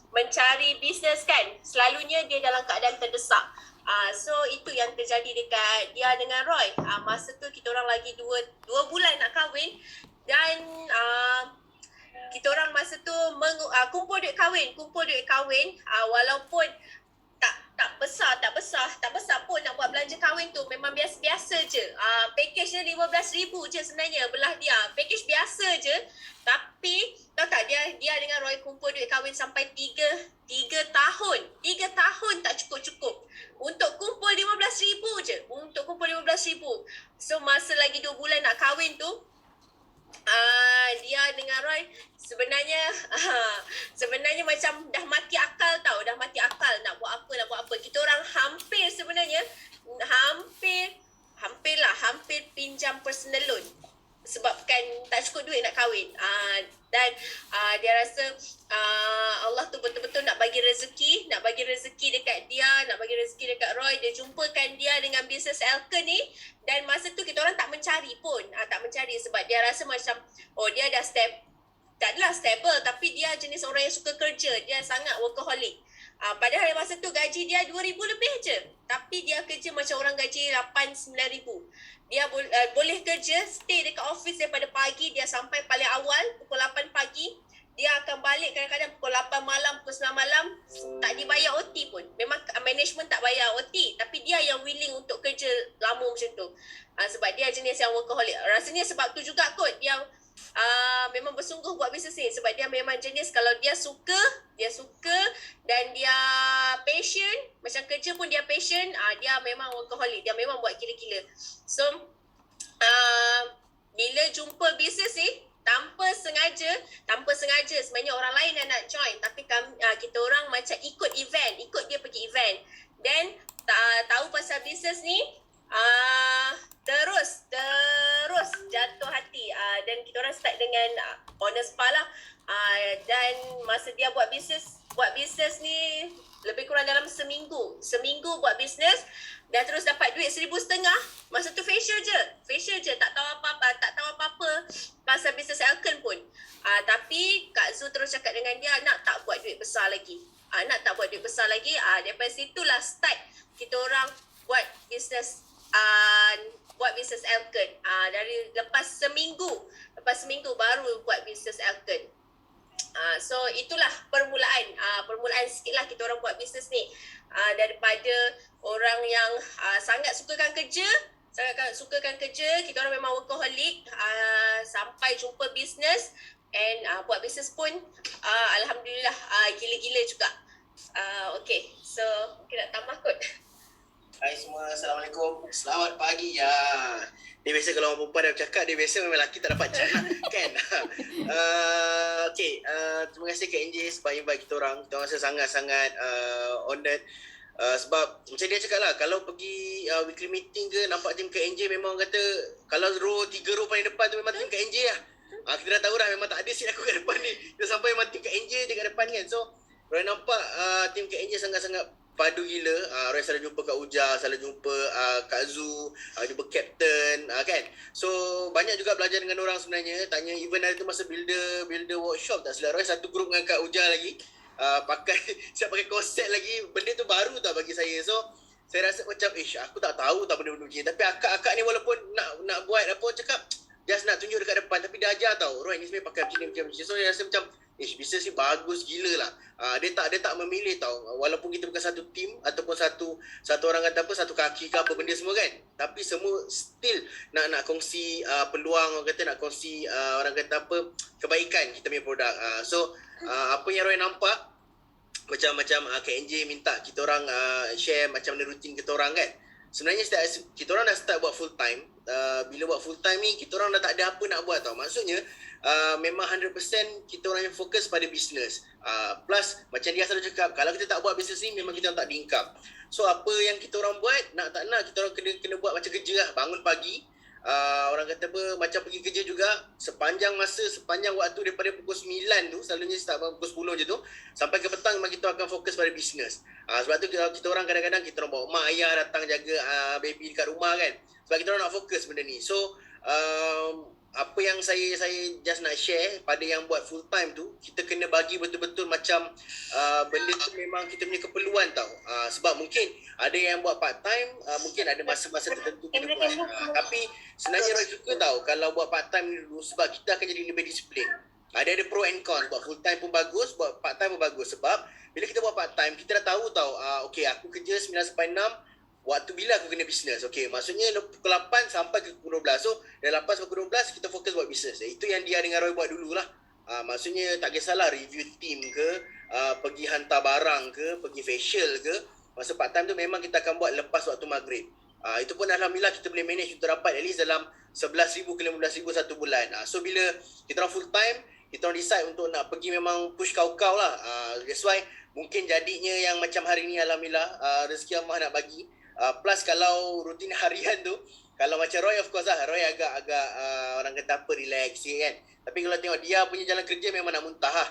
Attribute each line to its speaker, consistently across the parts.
Speaker 1: mencari bisnes kan, selalunya dia dalam keadaan terdesak. So itu yang terjadi dekat dia dengan Roy. Masa tu kita orang lagi 2 bulan nak kahwin, dan kita orang masa tu kumpul duit kahwin, walaupun tak besar pun nak buat belanja kahwin tu, memang biasa-biasa je. Package dia 15,000 je sebenarnya belah dia. Package biasa je. Tapi tahu tak, dia dengan Roy kumpul duit kahwin sampai 3 tahun. 3 tahun tak cukup-cukup. Untuk kumpul 15,000 je. So masa lagi 2 bulan nak kahwin tu, dia dengan Roy sebenarnya macam dah mati akal tau, nak buat apa. Kita orang hampir pinjam personal loan sebabkan tak cukup duit nak kahwin. Dan dia rasa Allah tu betul-betul nak bagi rezeki dekat dia, nak bagi rezeki dekat Roy. Dia jumpakan dia dengan bisnes Elken ni, dan masa tu kita orang tak mencari sebab dia rasa macam dia dah tak adalah stable, tapi dia jenis orang yang suka kerja, dia sangat workaholic. Padahal masa tu gaji dia 2,000 lebih je, tapi dia kerja macam orang gaji 8-9,000. Dia boleh kerja, stay dekat office daripada pagi, dia sampai paling awal pukul 8 pagi. Dia akan balik kadang-kadang pukul 8 malam, pukul 9 malam, tak dibayar OT pun. Memang management tak bayar OT, tapi dia yang willing untuk kerja lama macam tu. Sebab dia jenis yang workaholic. Rasanya sebab tu juga kot dia memang bersungguh buat bisnes ni, sebab dia memang jenis kalau dia suka dan dia passion, macam kerja pun dia passion, dia memang workaholic, dia memang buat gila-gila. So bila jumpa bisnes ni tanpa sengaja sebenarnya orang lain yang nak join, tapi kita orang macam ikut dia pergi event, dan tahu pasal bisnes ni, terus jatuh hati, dan kita orang start dengan honest spa lah. Dan masa dia buat bisnes ni lebih kurang dalam seminggu buat bisnes, dah terus dapat duit 1,500. Masa tu facial je, tak tahu apa-apa pasal bisnes Elken pun. Tapi Kak Zu terus cakap dengan dia, nak tak buat duit besar lagi. Daripada situlah start kita orang buat bisnes Elken. Dari lepas seminggu baru buat bisnes Elken. So itulah permulaan sikit lah kita orang buat bisnes ni. Daripada orang yang sangat sukakan kerja, kita orang memang workaholic, sampai jumpa bisnes, and buat bisnes pun alhamdulillah gila-gila juga. Okay, so nak tambah kot.
Speaker 2: Hai semua, Assalamualaikum. Selamat pagi. Dia biasa kalau orang perempuan dah bercakap, dia biasa memang lelaki tak dapat cakap kan. Terima kasih Kak NJ sebab invite kita orang. Kita rasa sangat-sangat honored. Sebab macam dia cakap lah, kalau pergi weekly meeting ke, nampak tim Kak NJ, memang kata kalau 3 row paling depan tu memang tim Kak NJ lah. Kita dah tahu dah, memang tak ada seat aku kat depan ni. Kita sampai memang tim Kak NJ dekat depan kan. So Roy nampak tim Kak NJ sangat-sangat padu gila. Roy selalu jumpa Kak Uja, selalu jumpa Kak Zu, jumpa Captain kan. So banyak juga belajar dengan orang sebenarnya. Tanya even hari tu masa builder workshop, tak silap Roy satu grup dengan Kak Uja lagi. Siap pakai korset lagi. Benda tu baru tak bagi saya. So saya rasa macam aku tak tahu tak benda-benda macam ni. Tapi akak-akak ni walaupun nak buat apa cakap, just nak tunjuk dekat depan, tapi dia ajar tau, Roy ni sebenarnya pakai macam ni. So saya rasa macam bisnes ni bagus gila lah. Dia tak memilih tau, walaupun kita bukan satu team ataupun satu orang kata apa, satu kaki ke apa benda semua kan, tapi semua still nak kongsi peluang, orang kata nak kongsi orang kata apa, kebaikan kita punya produk. So apa yang Roy nampak, macam Kak NJ minta kita orang share macam mana rutin kita orang kan. Sebenarnya kita orang dah start buat full time. Bila buat full time ni, kita orang dah tak ada apa nak buat tau. Maksudnya memang 100% kita orang yang fokus pada bisnes. Plus macam dia selalu cakap, kalau kita tak buat bisnes ni, memang kita tak ada income. So apa yang kita orang buat, nak tak nak kita orang kena buat macam kerja lah. Bangun pagi, orang kata apa, macam pergi kerja juga. Sepanjang waktu daripada pukul 9 tu, selalunya start pukul 10 je tu, sampai ke petang memang kita akan fokus pada bisnes. Sebab tu kita orang kadang-kadang kita orang bawa mak ayah datang jaga baby dekat rumah kan. Sebab kita orang nak fokus benda ni. So apa yang saya just nak share pada yang buat full time tu, kita kena bagi betul-betul macam benda tu memang kita punya keperluan tau. Sebab mungkin ada yang buat part time, mungkin ada masa-masa tertentu kita buat. Tapi sebenarnya Roy suka tau kalau buat part time ni dulu, sebab kita akan jadi lebih disiplin. Ada pro and con. Buat full time pun bagus, buat part time pun bagus. Sebab bila kita buat part time, kita dah tahu tau, okay, aku kerja 9 sampai 6, waktu bila aku kena bisnes. Okay, maksudnya pukul 8 sampai ke pukul 12. So, dari 8 sampai pukul 12, kita fokus buat bisnes. Itu yang dia dengan Roy buat dululah. Maksudnya tak kisahlah review team ke, pergi hantar barang ke, pergi facial ke. Masa part time tu memang kita akan buat lepas waktu maghrib. Itu pun Alhamdulillah kita boleh manage untuk dapat at least dalam 11,000 ke 15,000 satu bulan. So, bila kita orang full time, kita orang decide untuk nak pergi memang push kau-kau lah. That's why mungkin jadinya yang macam hari ni Alhamdulillah rezeki Allah nak bagi. Plus kalau rutin harian tu, kalau macam Roy of course lah, Roy agak orang kata apa, relax kan. Tapi kalau tengok dia punya jalan kerja memang nak muntah lah.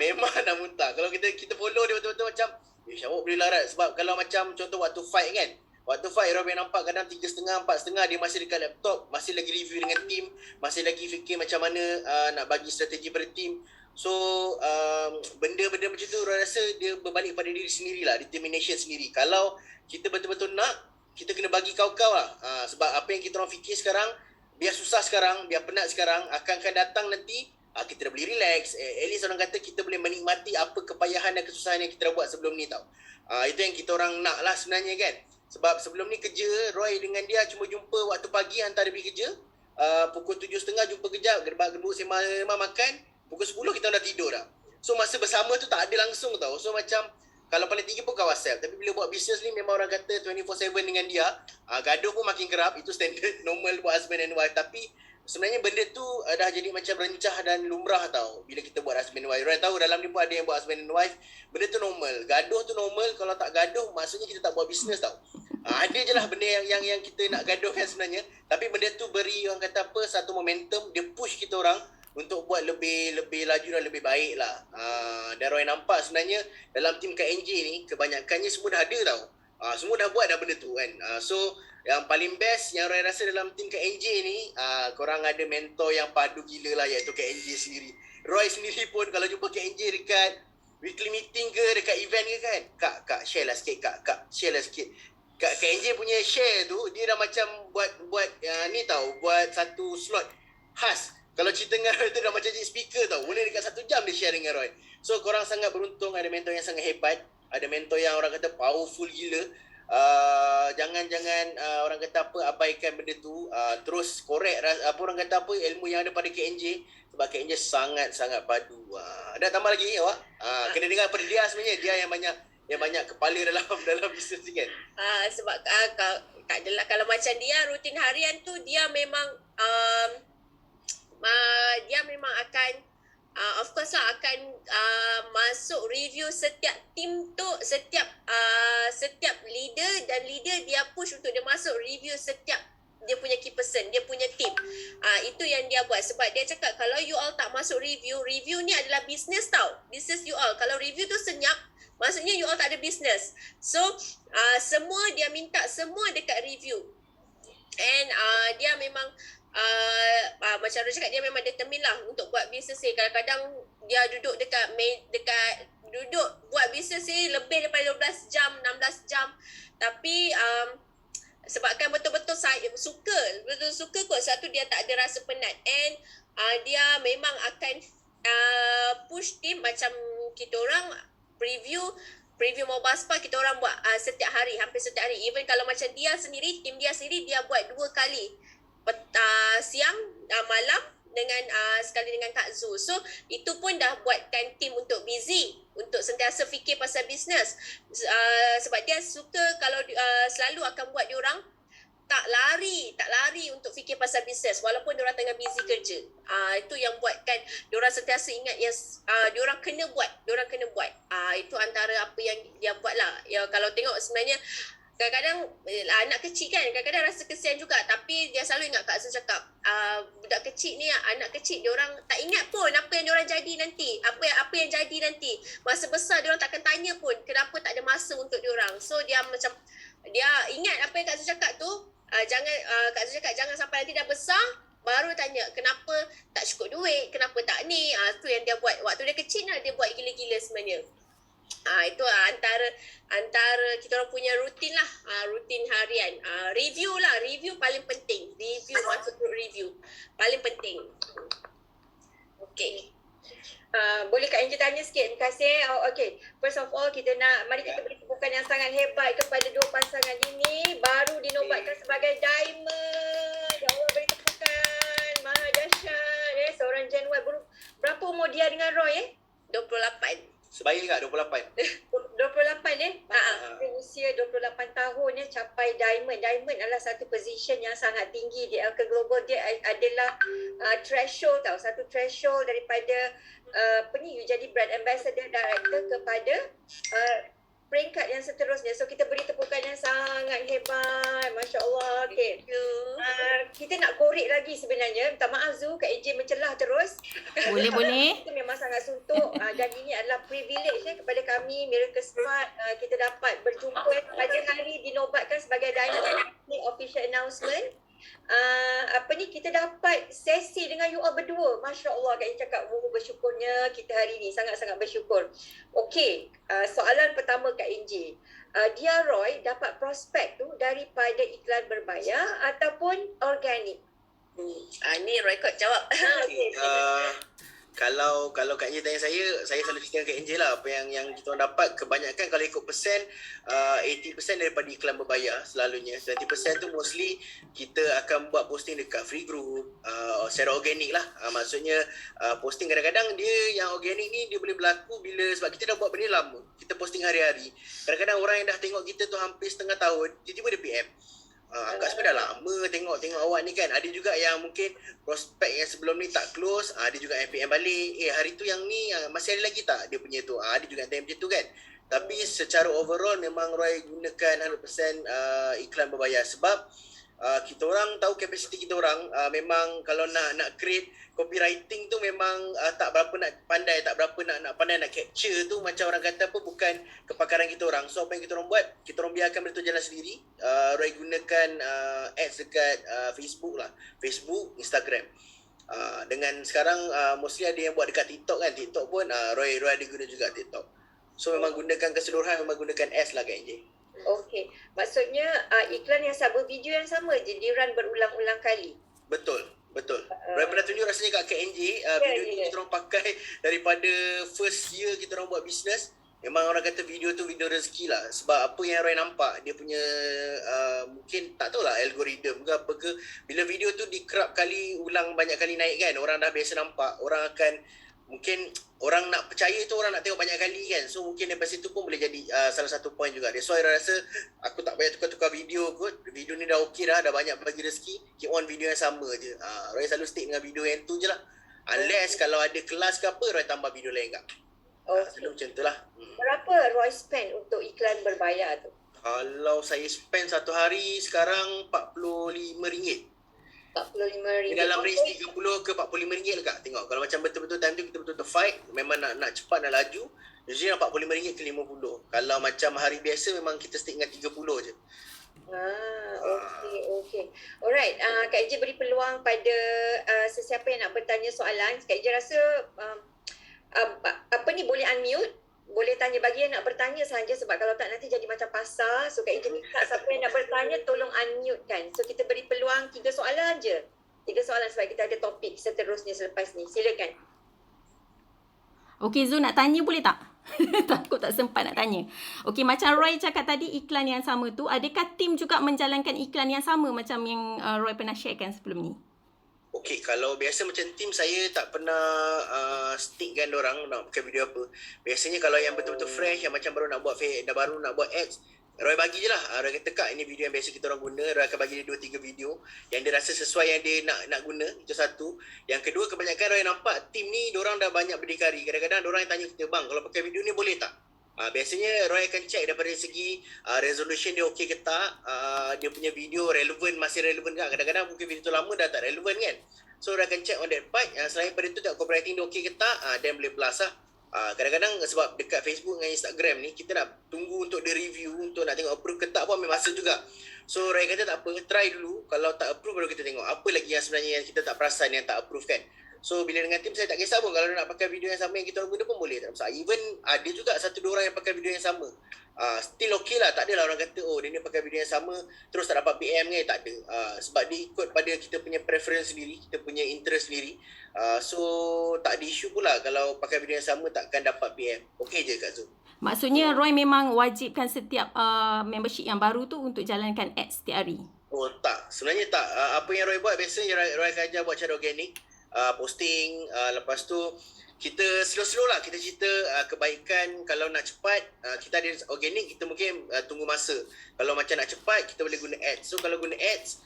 Speaker 2: Memang nak muntah. Kalau kita follow dia betul-betul macam, awak boleh larat. Sebab kalau macam contoh waktu fight kan, waktu fight Roy boleh nampak kadang 3.30, 4.30 dia masih dekat laptop, masih lagi review dengan team, masih lagi fikir macam mana nak bagi strategi pada team. So benda-benda macam tu Roy rasa dia berbalik pada diri sendirilah, determination sendiri. Kalau kita betul-betul nak, kita kena bagi kau-kau lah. Sebab apa yang kita orang fikir sekarang, biar susah sekarang, biar penat sekarang, akan datang nanti kita dah boleh relax. At least orang kata kita boleh menikmati apa kepayahan dan kesusahan yang kita dah buat sebelum ni tau. Itu yang kita orang nak lah sebenarnya kan. Sebab sebelum ni kerja, Roy dengan dia cuma jumpa waktu pagi hantar dia pergi kerja. Pukul 7.30 jumpa kejap, gerbak-gerbuk sembang makan. Pukul 10 kita dah tidur dah. So masa bersama tu tak ada langsung tau. So macam kalau paling tinggi pun kat WhatsApp. Tapi bila buat bisnes ni memang orang kata 24/7 dengan dia. Gaduh pun makin kerap. Itu standard normal buat husband and wife. Tapi sebenarnya benda tu dah jadi macam rencah dan lumrah tau. Bila kita buat husband and wife. Orang tahu dalam ni pun ada yang buat husband and wife. Benda tu normal. Gaduh tu normal. Kalau tak gaduh maksudnya kita tak buat bisnes tau. Ada je lah benda yang kita nak gaduhkan sebenarnya. Tapi benda tu beri orang kata apa, satu momentum. Dia push kita orang untuk buat lebih laju dan lebih baik lah. Dan Roy nampak sebenarnya dalam tim KNJ ni kebanyakannya semua dah ada tau. Semua dah buat dah benda tu kan. So yang paling best yang Roy rasa dalam tim KNJ ni, korang ada mentor yang padu gila lah, iaitu KNJ sendiri. Roy sendiri pun kalau jumpa KNJ dekat weekly meeting ke, dekat event ke kan, Kak share lah sikit, Kak share lah sikit. Kak KNJ punya share tu dia dah macam buat ni tau, buat satu slot khas. Kalau cerita dengan Roy tu dah macam jadi speaker tau. Boleh dekat 1 jam dia share dengan Roy. So korang sangat beruntung ada mentor yang sangat hebat. Ada mentor yang orang kata powerful gila. Jangan orang kata apa, abaikan benda tu. Terus korek apa orang kata apa, ilmu yang ada pada KNJ. Sebab KNJ sangat-sangat padu. Ada tambah lagi awak? Kena dengar pada dia sebenarnya. Dia yang banyak kepala dalam bisnes ni kan.
Speaker 1: Sebab Kak Dela, kalau macam dia rutin harian tu, dia memang dia memang akan of course lah akan masuk review setiap team tu, setiap leader, dan leader dia push untuk dia masuk review setiap dia punya key person, dia punya team. Itu yang dia buat. Sebab dia cakap kalau you all tak masuk review ni adalah business tau, business you all. Kalau review tu senyap, maksudnya you all tak ada business. So semua dia minta semua dekat review. And dia memang macam Roy cakap, dia memang determine lah untuk buat bisnes ni. Kadang-kadang dia duduk dekat duduk buat bisnes ni lebih daripada 12 jam, 16 jam. Tapi sebabkan betul-betul saya suka kot, satu dia tak ada rasa penat. And dia memang akan push team macam kita orang preview Mobile Spa, kita orang buat setiap hari, hampir setiap hari. Even kalau macam dia sendiri, tim dia sendiri, dia buat 2 kali. Siang, malam dengan sekali dengan Kak Zu. So itu pun dah buatkan tim untuk busy, untuk sentiasa fikir pasal bisnes. Sebab dia suka kalau selalu akan buat diorang tak lari untuk fikir pasal bisnes walaupun diorang tengah busy kerja. Itu yang buatkan diorang sentiasa ingat diorang kena buat. Itu antara apa yang dia buat lah. Ya, kalau tengok sebenarnya kadang-kadang anak kecil kan, kadang-kadang rasa kesian juga. Tapi dia selalu ingat Kak Zul cakap, budak kecil ni, anak kecil, diorang tak ingat pun apa yang diorang jadi nanti. Apa yang jadi nanti. Masa besar diorang takkan tanya pun kenapa tak ada masa untuk diorang. So dia macam, dia ingat apa yang Kak Zul cakap tu. Kak Zul cakap jangan sampai nanti dah besar, baru tanya kenapa tak cukup duit, kenapa tak ni. Tu yang dia buat. Waktu dia kecil lah dia buat gila-gila sebenarnya. Itu antara kita orang punya rutin lah, rutin harian. Review paling penting. Masuk group review paling penting. Okay.
Speaker 3: Boleh Kak Angie tanya sikit? Terima kasih. Okay. First of all, mari kita beri tepukan yang sangat hebat kepada dua pasangan ini. Baru dinobatkan sebagai diamond. Ya Allah, beri tepukan. Maha dahsyat. Seorang Gen Y. Berapa umur dia dengan Roy
Speaker 1: 28.
Speaker 2: Sebaya Kak 28.
Speaker 3: 28 usia 28 tahun capai diamond. Diamond adalah satu position yang sangat tinggi di Elke Global. Dia adalah threshold tau. Satu threshold daripada you jadi brand ambassador director kepada peringkat yang seterusnya. So kita beri tepukan yang sangat hebat. Masya Allah. Okay. Kita nak korek lagi sebenarnya. Minta maaf Zu, Kak AJ mencelah terus.
Speaker 4: Boleh.
Speaker 3: Itu memang sangat suntuk dan ini adalah privilege kepada kami Miracle Smart. Kita dapat berjumpa pada hari dinobatkan sebagai Diamond official announcement. Kita dapat sesi dengan you all berdua. Masya Allah, Kak Ing cakap bersyukurnya kita hari ni, sangat-sangat bersyukur. Okey, soalan pertama Kak Ing, dia Roy dapat prospek tu daripada iklan berbayar ataupun organik?
Speaker 1: Ni Roy kot jawab.
Speaker 3: Okay.
Speaker 2: Kalau Kak Angie tanya saya selalu cerita dengan Kak Angie lah apa yang kita orang dapat. Kebanyakan kalau ikut persen, 80% daripada iklan berbayar selalunya. 20% tu mostly kita akan buat posting dekat free group, secara organik lah. Maksudnya posting kadang-kadang dia yang organik ni dia boleh berlaku sebab kita dah buat benda lama. Kita posting hari-hari. Kadang-kadang orang yang dah tengok kita tu hampir setengah tahun, tiba-tiba dia PM. Kak sebenarnya dah lama tengok awak ni kan. Ada juga yang mungkin prospek yang sebelum ni tak close, ada juga yang PM balik. Hari tu yang ni masih ada lagi tak dia punya tu. Ada juga yang tanya macam tu kan. Tapi secara overall memang Roy gunakan 100% iklan berbayar. Sebab kita orang tahu kapasiti kita orang. Memang kalau nak create copywriting tu memang tak berapa nak pandai, tak berapa nak pandai nak capture tu. Macam orang kata apa, bukan kepakaran kita orang. So apa yang kita orang buat, kita orang biarkan benda tu jalan sendiri. Roy gunakan ads dekat Facebook lah, Facebook, Instagram. Dengan sekarang mostly ada yang buat dekat TikTok kan. TikTok pun Roy ada guna juga TikTok. So memang gunakan keseluruhan, memang gunakan ads lah Kak NJ.
Speaker 3: Okey, maksudnya iklan yang sama, video yang sama je di run berulang-ulang kali.
Speaker 2: Betul. Roy pernah tunjuk rasanya kat KNJ, video ni kita orang pakai daripada first year kita orang buat bisnes. Memang orang kata video tu video rezeki lah. Sebab apa yang Roy nampak, dia punya mungkin tak tahulah algoritma ke apa ke. Bila video tu di-crop kali, ulang banyak kali naik kan, orang dah biasa nampak. Orang akan, mungkin orang nak percaya tu orang nak tengok banyak kali kan. So mungkin daripada situ pun boleh jadi salah satu point juga. That's why Roy rasa aku tak payah tukar-tukar video kot. Video ni dah okey dah banyak bagi rezeki. Keep on video yang sama je. Roy selalu stick dengan video yang tu je lah. Unless kalau ada kelas ke apa, Roy tambah video lain kat. Selalu macam tu lah.
Speaker 3: Berapa Roy spend untuk iklan berbayar tu?
Speaker 2: Kalau saya spend satu hari sekarang RM45.
Speaker 3: RM45.
Speaker 2: Dalam range 30 ke RM45 lah Kak. Tengok kalau macam betul-betul time tu kita betul-betul fight, memang nak cepat, nak laju, usually RM45 ke RM50. Kalau macam hari biasa memang kita stick dengan 30 je.
Speaker 3: Okey. Alright, Kak Ija beri peluang pada sesiapa yang nak bertanya soalan. Kak Ija rasa boleh unmute, boleh tanya, bagi yang nak bertanya saja, sebab kalau tak nanti jadi macam pasar. So Kak Ija minta siapa yang nak bertanya tolong unmute kan. So kita beri peluang 3 soalan je. 3 soalan sebab kita ada topik seterusnya selepas ni. Silakan.
Speaker 4: Okey Zul, nak tanya boleh tak? Takut tak sempat nak tanya. Okey, macam Roy cakap tadi iklan yang sama tu, adakah tim juga menjalankan iklan yang sama macam yang Roy pernah sharekan sebelum ni?
Speaker 2: Okey, kalau biasa macam team saya tak pernah stick dengan dorang nak pakai video apa. Biasanya kalau yang betul-betul fresh, yang macam baru nak buat ads, Roy bagi je lah. Roy kata Kak, ini video yang biasa kita orang guna. Roy akan bagi dia 2-3 video yang dia rasa sesuai yang dia nak guna. Itu satu. Yang kedua, kebanyakan Roy nampak team ni dorang dah banyak berdikari. Kadang-kadang dorang yang tanya kita, bang kalau pakai video ni boleh tak? Biasanya Roy akan check daripada segi resolution dia okey ke tak, dia punya video masih relevan ke. Kadang-kadang mungkin video tu lama dah tak relevan kan. So Roy akan check on that part. Selain pada tu tak copywriting dia okey ke tak, then boleh plus lah. Kadang-kadang sebab dekat Facebook dengan Instagram ni kita nak tunggu untuk dia review, untuk nak tengok approve ke tak pun ambil masa juga. So Roy kata tak apa, try dulu. Kalau tak approve baru kita tengok apa lagi yang sebenarnya yang kita tak perasan yang tak approve kan. So bila dengan tim saya tak kisah pun kalau dia nak pakai video yang sama yang kita orang guna pun boleh, tak masalah. Even ada juga 1-2 orang yang pakai video yang sama. Still okay lah, tak adalah orang kata oh dia ni pakai video yang sama terus tak dapat PM kan, tak ada. Sebab dia ikut pada kita punya preference sendiri, kita punya interest sendiri. So tak ada isu pula kalau pakai video yang sama takkan dapat PM. Okay je Kak Zul.
Speaker 4: Maksudnya Roy memang wajibkan setiap membership yang baru tu untuk jalankan ads setiap hari.
Speaker 2: Oh tak, sebenarnya tak. Apa yang Roy buat biasanya Roy akan ajar buat cara organik, posting, lepas tu kita slow-slow lah kita cerita kebaikan. Kalau nak cepat kita ada organik, kita mungkin tunggu masa. Kalau macam nak cepat kita boleh guna ads. So kalau guna ads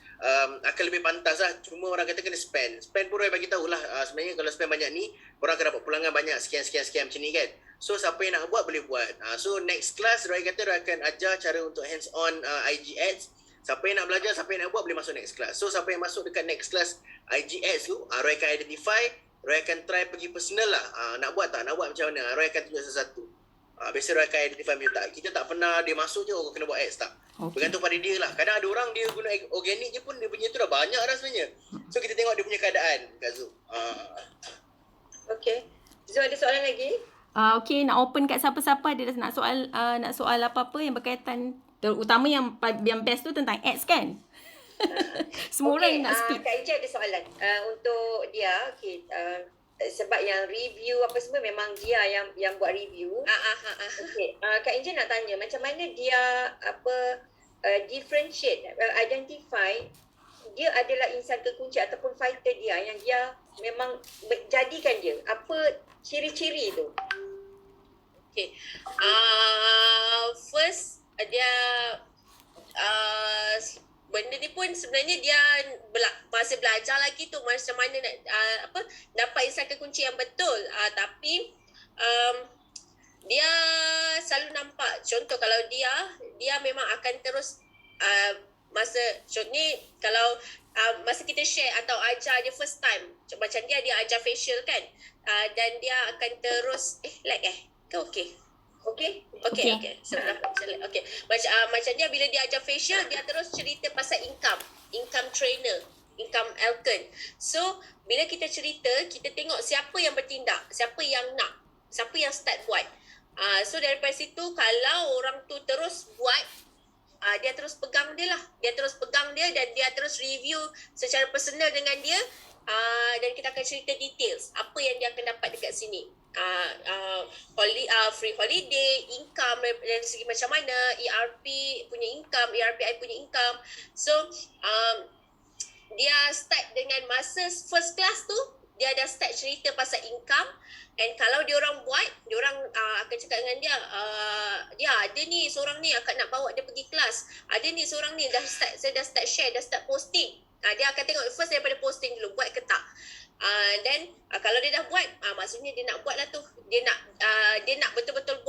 Speaker 2: akan lebih pantas lah. Cuma orang kata kena spend pun Roy bagi tahu lah, sebenarnya kalau spend banyak ni korang akan dapat pulangan banyak sekian macam ni kan. So siapa yang nak buat boleh buat. So next class Roy kata Roy akan ajar cara untuk hands on IG ads. Siapa yang nak belajar, siapa yang nak buat boleh masuk next class. So siapa yang masuk dekat next class IG ads tu, Roy akan identify, Roy akan try pergi personal lah. Nak buat tak? Nak buat macam mana? Roy akan tunjuk satu-satu. Biasa Roy akan identify macam tak. Kita tak pernah dia masuk je, kena buat ads tak.
Speaker 4: Okay.
Speaker 2: Bergantung pada dia lah. Kadang ada orang dia guna organik je pun dia punya tu dah banyak dah sebenarnya. So kita tengok dia punya keadaan Kak Zul.
Speaker 3: Okay. Zul ada soalan lagi?
Speaker 4: Okay, nak open kat siapa-siapa dia nak soal apa-apa yang berkaitan, terutama yang best tu tentang ads kan. Semua orang nak speak.
Speaker 3: Kak Ija ada soalan untuk dia. Okay, sebab yang review apa semua memang dia yang buat review. Okay, Kak Ija nak tanya macam mana dia differentiate, identify dia adalah insan kekunci ataupun fighter dia yang dia memang jadikan dia. Apa ciri-ciri tu?
Speaker 1: Okay. First dia benda ni pun sebenarnya dia masih belajar lagi tu macam mana nak dapat insan kekunci yang betul. Tapi dia selalu nampak contoh kalau dia memang akan terus masa contoh ni kalau masa kita share atau ajar dia first time macam dia ajar facial kan, dan dia akan terus okay. Macam dia bila dia ajar facial dia terus cerita pasal income trainer, income Elkin. So bila kita cerita, kita tengok siapa yang bertindak, siapa yang nak, siapa yang start buat. So daripada situ kalau orang tu terus buat, dia terus pegang dia lah. Dia terus pegang dia dan dia terus review secara personal dengan dia. Dan kita akan cerita details apa yang dia akan dapat dekat sini. Free holiday, income dari segi macam mana, ERP punya income, ERPI punya income. So dia start dengan masa first class tu, dia dah start cerita pasal income. And kalau diorang buat, diorang akan cakap dengan dia, dia ada ni seorang ni akan nak bawa dia pergi kelas. Ada ni seorang ni saya dah start share, dah start posting. Dia akan tengok first daripada posting dulu, buat ke tak. Then kalau dia dah buat, maksudnya dia nak buat lah tu. Dia nak betul-betul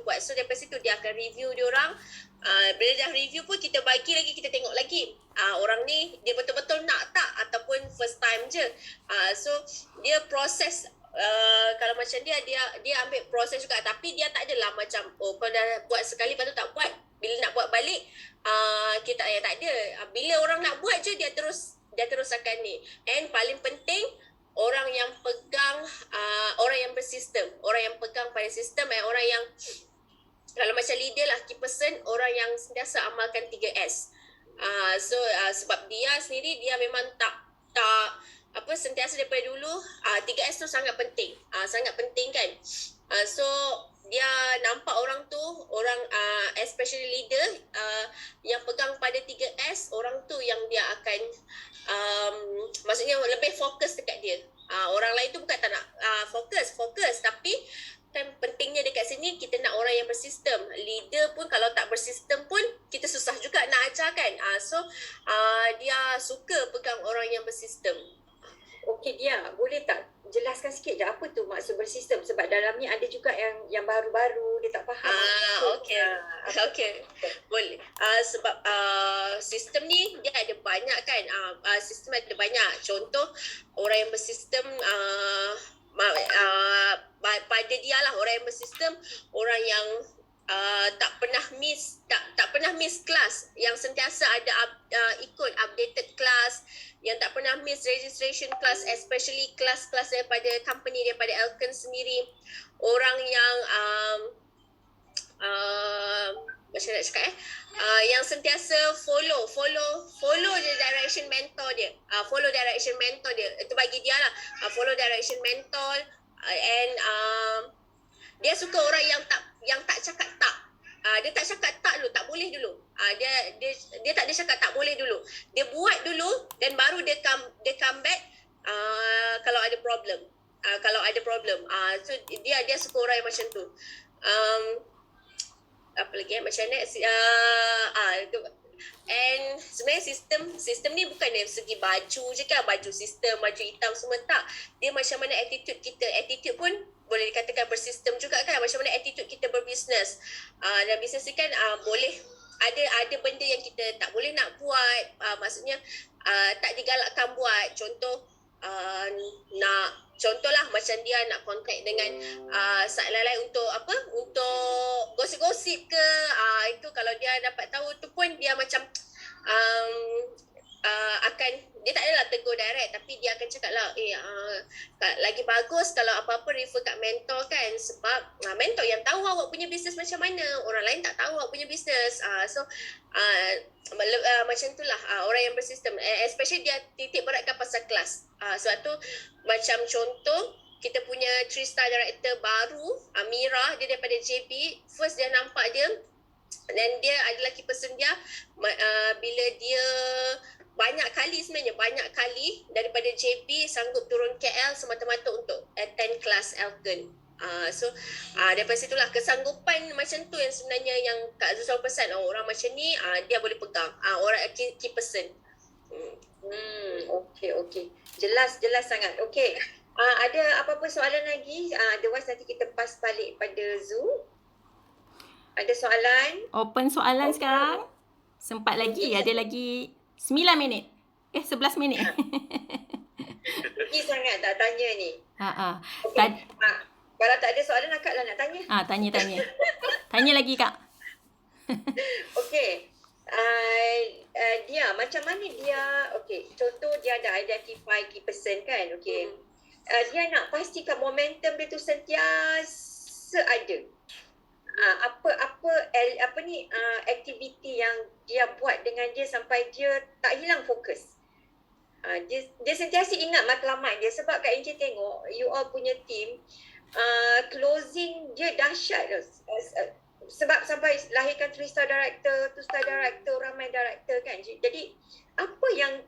Speaker 1: buat. So daripada situ dia akan review diorang. Bila dah review pun kita bagi lagi, kita tengok lagi. Orang ni dia betul-betul nak tak ataupun first time je. So dia proses. Kalau macam dia ambil proses juga, tapi dia tak adalah macam kalau dah buat sekali lepas tu tak buat, bila nak buat balik kita tak ada. Bila orang nak buat je dia terus akan ni. And paling penting orang yang pegang, orang yang bersistem, orang yang pegang pada sistem, orang yang kalau macam leader lah, key person, orang yang sentiasa amalkan 3S. Sebab dia sendiri dia memang tak sentiasa daripada dulu 3S tu sangat penting. Sangat penting kan. So dia nampak orang tu, orang especially leader yang pegang pada 3S, orang tu yang dia akan maksudnya lebih fokus dekat dia. Orang lain tu bukan tak nak fokus, tapi kan pentingnya dekat sini kita nak orang yang bersistem. Leader pun kalau tak bersistem pun kita susah juga nak ajar kan. So dia suka pegang orang yang bersistem.
Speaker 3: Okey, dia boleh tak jelaskan sikit je apa tu maksud bersistem, sebab dalam ni ada juga yang baru-baru dia tak faham.
Speaker 1: Okey. Boleh. Sebab sistem ni dia ada banyak kan. Sistem ada banyak. Contoh orang yang bersistem pada dia lah, orang yang bersistem, orang yang tak pernah miss kelas, yang sentiasa ada ikut updated kelas, yang tak pernah miss registration class, especially kelas-kelas daripada company, daripada Elkon sendiri. Orang yang macam nak cakap yang sentiasa follow the direction mentor dia. Follow direction mentor dia. Itu bagi dia lah. Follow direction mentor, and dia suka orang yang tak cakap tak. Dia tak cakap tak dulu, tak boleh dulu. Dia tak ada cakap tak boleh dulu. Dia buat dulu dan baru dia come back kalau ada problem. So dia suka orang yang macam tu. Apa lagi macam ni, and sebenarnya sistem ni bukan dari segi baju je kan, baju sistem, baju hitam semua, tak. Dia macam mana attitude kita. Attitude pun boleh dikatakan bersistem juga kan, macam mana attitude kita berbisnes. Dan bisnes ni kan boleh ada benda yang kita tak boleh nak buat, maksudnya tak digalakkan buat. Contohlah macam dia nak contact dengan site lain untuk untuk gosip-gosip ke, itu kalau dia dapat tahu tu pun dia macam akan, dia tak adalah tegur direct, tapi dia akan cakap lah, lagi bagus kalau apa-apa refer kat mentor kan, sebab mentor yang tahu awak punya bisnes macam mana, orang lain tak tahu awak punya bisnes. So macam tu lah orang yang bersistem, especially dia titik beratkan pasal kelas. Sebab tu macam contoh, kita punya 3-star director baru, Amira, dia daripada JB. First dia nampak dia, dan dia adalah key person dia bila dia banyak kali daripada JB sanggup turun KL semata-mata untuk attend kelas Elkon. So daripada situlah kesanggupan macam tu yang sebenarnya yang Kak Azul selalu pesan, orang macam ni dia boleh pegang, orang key person.
Speaker 3: Okey. Jelas sangat. Okey. Ada apa-apa soalan lagi? Otherwise nanti kita pass balik pada Zoom. Ada soalan?
Speaker 4: Open soalan sekarang. Sempat lagi. Ada lagi 9 minit. 11 minit.
Speaker 3: Tinggi sangat tak tanya ni.
Speaker 4: Okay.
Speaker 3: Kalau tak ada soalan, Akak lah nak tanya.
Speaker 4: Tanya. Tanya lagi, Kak.
Speaker 3: Okey. Dia macam mana dia, okey, contoh dia ada identify key person kan, okey. Dia nak pastikan momentum dia tu sentiasa ada. Aktiviti yang dia buat dengan dia sampai dia tak hilang fokus. Dia sentiasa ingat matlamat dia, sebab Kak Encik tengok you all punya team closing dia dahsyat tu. Sebab sampai lahirkan 3-star director, 2-star director, ramai director kan. Jadi apa yang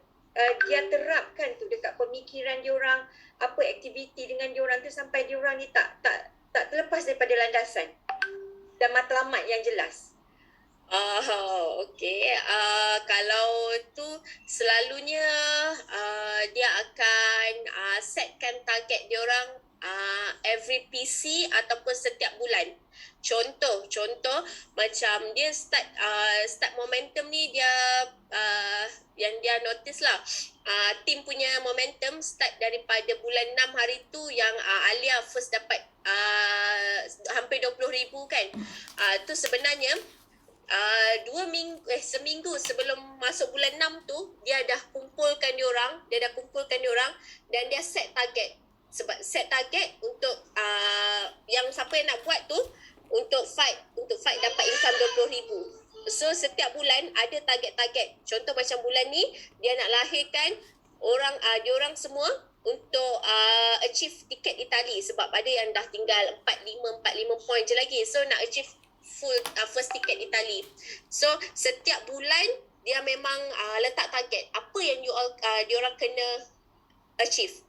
Speaker 3: dia terapkan tu dekat pemikiran diorang, apa aktiviti dengan diorang tu sampai diorang ni tak terlepas daripada landasan dan matlamat yang jelas.
Speaker 1: Okey. Kalau tu selalunya dia akan setkan target diorang every PC ataupun setiap bulan. Contoh macam dia start momentum ni, dia yang dia notice lah, team punya momentum start daripada bulan 6 hari tu yang Alia first dapat hampir 20,000 kan. Tu sebenarnya seminggu sebelum masuk bulan 6 tu dia dah kumpulkan diorang dan dia set target. Sebab set target untuk yang siapa yang nak buat tu untuk fight dapat income 20,000. So setiap bulan ada target-target. Contoh macam bulan ni dia nak lahirkan diorang semua untuk achieve tiket Itali, sebab ada yang dah tinggal 45 point je lagi. So nak achieve full first tiket Itali. So setiap bulan dia memang letak target apa yang diorang kena achieve.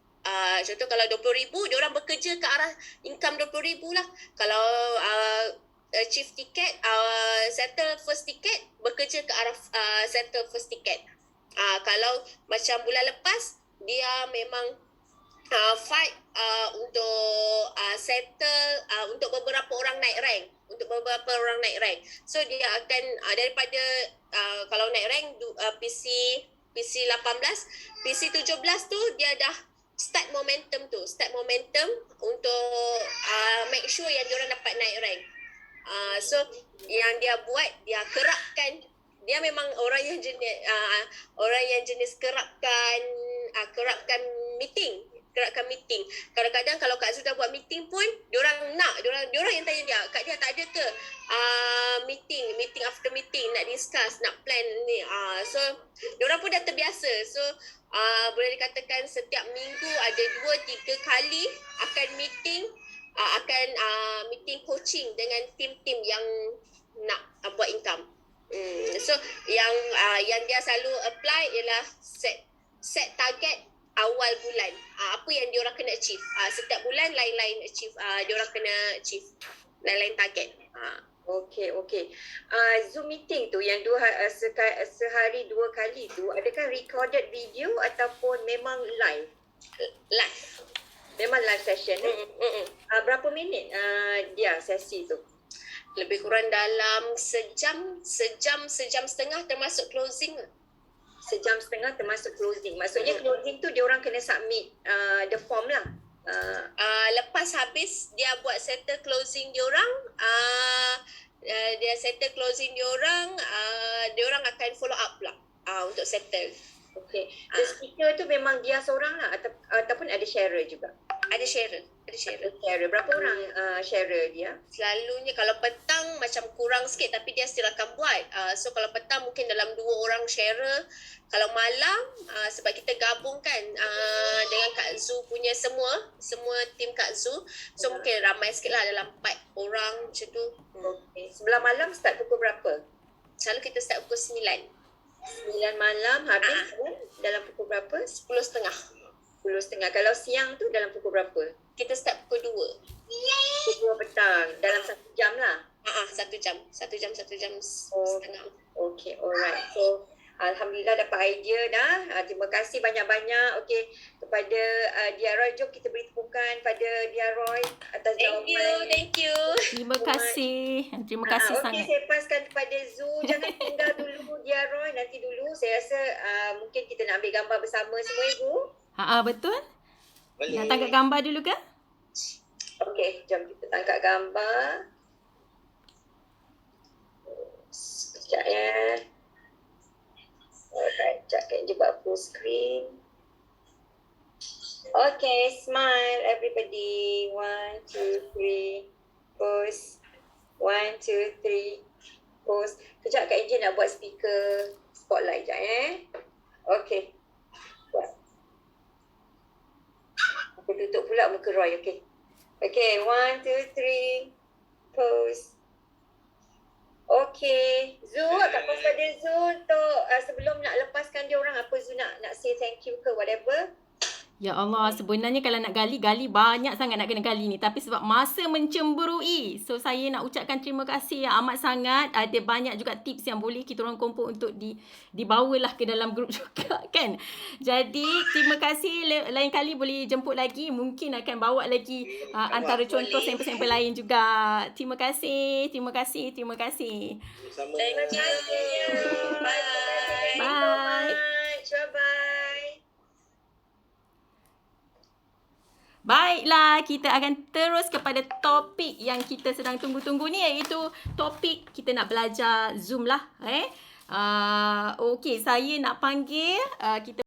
Speaker 1: Contoh kalau 20,000, diorang bekerja ke arah income 20,000 lah. Kalau achieve tiket, settle first tiket, bekerja ke arah settle first tiket. Kalau macam bulan lepas, dia memang fight untuk settle untuk beberapa orang naik rank. So dia akan daripada kalau naik rank PC 18, PC 17 tu dia dah start momentum untuk make sure yang diorang dapat naik rank. So yang dia buat, dia kerapkan, dia memang orang yang jenis kerapkan meeting. Kadang-kadang kalau Kak Zu dah buat meeting pun, diorang yang tanya dia, Kak dia tak ada ke meeting after meeting nak discuss, nak plan ni. So diorang pun dah terbiasa. So boleh dikatakan setiap minggu ada 2-3 kali akan meeting coaching dengan tim-tim yang nak buat income. So yang dia selalu apply ialah set target awal bulan. Apa yang diorang kena achieve. Setiap bulan lain-lain achieve. Diorang kena achieve lain-lain target.
Speaker 3: Okey. Zoom meeting tu yang sehari 2 kali tu, adakah recorded video ataupun memang live?
Speaker 1: Live.
Speaker 3: Memang live session. Berapa minit dia sesi tu?
Speaker 1: Lebih kurang dalam sejam setengah termasuk closing.
Speaker 3: Sejam setengah termasuk closing. Maksudnya closing tu dia orang kena submit the form lah.
Speaker 1: Lepas habis dia buat settle closing diorang, diorang akan follow up pula untuk settle.
Speaker 3: Okay. The speaker tu memang dia seorang lah ataupun ada sharer juga?
Speaker 1: Ada sharer.
Speaker 3: Berapa orang sharer dia?
Speaker 1: Selalunya kalau petang macam kurang sikit, tapi dia still akan buat. So kalau petang mungkin dalam 2 orang sharer. Kalau malam sebab kita gabungkan dengan Kak Zu punya semua tim Kak Zu. So mungkin ramai sikit lah, dalam 4 orang macam tu.
Speaker 3: Okay. Sebelah malam start pukul berapa?
Speaker 1: Selalu kita start pukul 9.
Speaker 3: 9 malam, habis dalam pukul berapa?
Speaker 1: 10.30.
Speaker 3: 10.30. Kalau siang tu dalam pukul berapa?
Speaker 1: Kita start pukul 2.
Speaker 3: Pukul 2 petang. Dalam 1 jam lah?
Speaker 1: 1 jam. 1 jam setengah.
Speaker 3: Okay, alright. So, Alhamdulillah dapat idea dah. Terima kasih banyak-banyak. Okay, kepada Dia Roy, jom kita beri tepukan pada Dia Roy atas jawapan.
Speaker 1: Thank you.
Speaker 4: Terima kasih sangat.
Speaker 3: Okey, saya paskan kepada Zu. Jangan tinggal dulu Dia Roy. Nanti dulu saya rasa mungkin kita nak ambil gambar bersama semua, Ibu.
Speaker 4: Betul?
Speaker 2: Boleh.
Speaker 4: Nak tangkap gambar dulu ke?
Speaker 3: Okey, jom kita tangkap gambar. Sekejap ya. Alright, sekejap je buat full screen. Okay, smile everybody. 1, 2, 3. Pose. 1, 2, 3. Pose. Kejap Kak Ejen nak buat speaker spotlight sekejap Okay. Buat. Aku tutup pula muka Roy, okay. Okay, 1, 2, 3. Pose. Okay. Zu, kat pos pada Zu untuk sebelum nak lepaskan dia orang, apa Zu nak say thank you ke whatever?
Speaker 4: Ya Allah, sebenarnya kalau nak gali banyak sangat nak kena gali ni. Tapi sebab masa mencemburui, so saya nak ucapkan terima kasih yang amat sangat. Ada banyak juga tips yang boleh kita orang kumpul untuk dibawalah ke dalam grup juga kan. Jadi terima kasih, lain kali boleh jemput lagi. Mungkin akan bawa lagi antara contoh sampel-sampel lain juga. Terima kasih.
Speaker 2: Sama.
Speaker 1: Thank you. Bye.
Speaker 4: Bye.
Speaker 3: Bye-bye.
Speaker 4: Baiklah, kita akan terus kepada topik yang kita sedang tunggu-tunggu ni, iaitu topik kita nak belajar Zoom lah. Okey, saya nak panggil kita